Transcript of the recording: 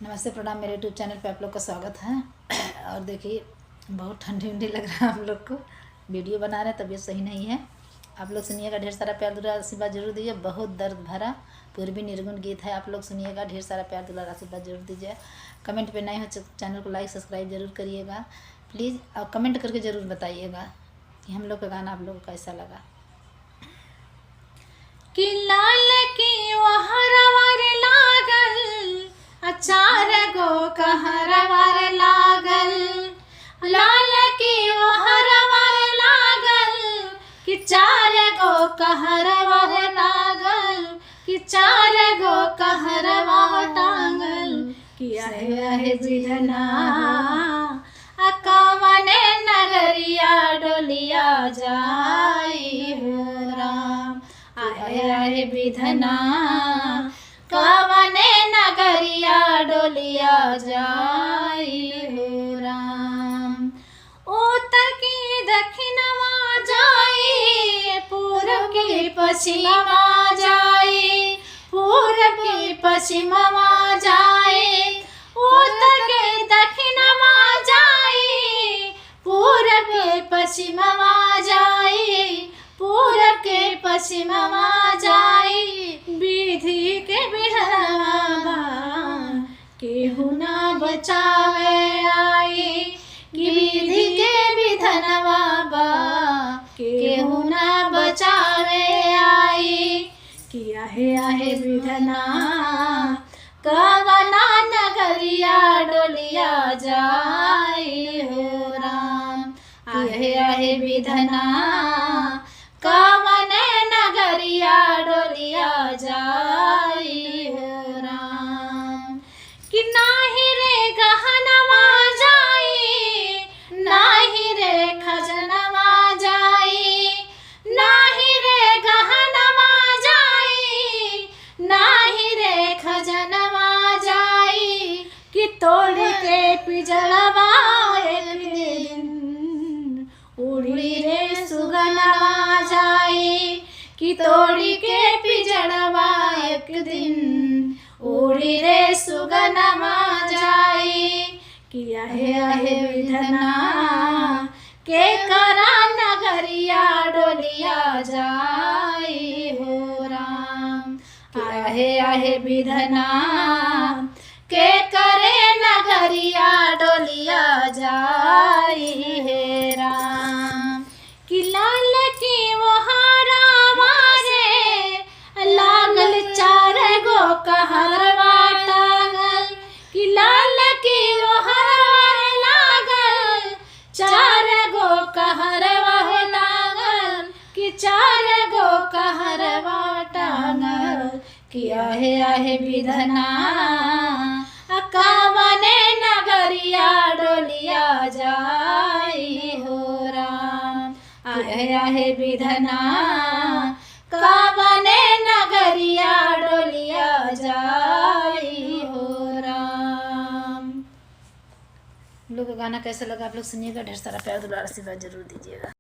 नमस्ते प्रणाम, मेरे यूट्यूब चैनल पे आप लोग का स्वागत है। और देखिए बहुत ठंडी उंडी लग रहा है आप लोग को। वीडियो बना रहे हैं, तबीयत सही नहीं है। आप लोग सुनिएगा, ढेर सारा प्यार दुलार आशीर्वाद जरूर दीजिए। बहुत दर्द भरा पूर्वी निर्गुण गीत है, आप लोग सुनिएगा। ढेर सारा प्यार दुलार आशीर्वाद जरूर दीजिए। कमेंट पे नए हो चैनल को लाइक सब्सक्राइब जरूर करिएगा प्लीज़, और कमेंट करके ज़रूर बताइएगा कि हम लोग का गाना आप लोग को कैसा लगा। कि लाल की वहरवर लागल, अचार गो कहरवर लागल। लाल की वहरवर लागल, कि चार गो कहरवर लागल, कि चार गो कहरवा टांगल। कि आहे जिधना अकावने नगरिया डोलिया जाई हो राम। आहे विधना कवने नगरिया डोलिया जाई हो राम। उत्तर की दक्षिणवा जाई, पूर्व की पश्चिमवा जाई, पूर्व की पश्चिमवा जाई। उत्तर की दक्षिणवा जाई, पूर्व की पश्चिमवा जाई, पूर्व के पश्चिमवा जाई। विधि के बिढ़वा केहू ना बचावे आई, कि विधि के विधनवा बा केहू ना बचावे आई। कि आहे विधना कवना नगरिया डोलिया जाई हो राम। आहे विधना कवने नगरिया डोलिया जाई हो राम। कि नाही रे गहनवा जाई, नाही रे खजनवा जाई, नाही रे गहनवा जाई, नाही रे खजनवा जाई। कि तोड़ के पिजड़वा एक दिन उड़ी रे सुगनवा जाई। कि तोड़ी के पिजड़वा एक दिन उड़ी रे सुगनवा जाई। कि आहे विधना के करा नगरिया डोलिया जाई हो राम। कि आहे विधना के करे नगरिया डोलिया जाई है राम। कि लाल की वहारा मारे लागल, चार गो कहरवा टांगल। कि लाल की वहारा लागल, चार गो कहरवा टांगल, कि चार गो कहरवा टांगल। कि आहे विधना अकावने नगरिया डोलिया जाई हो राम। आहे विधना कवने नगरिया डोलिया जाई हो राम। लोग का गाना कैसा लगा आप लोग सुनिएगा। ढेर सारा प्यार दुलार आशीर्वाद जरूर दीजिएगा।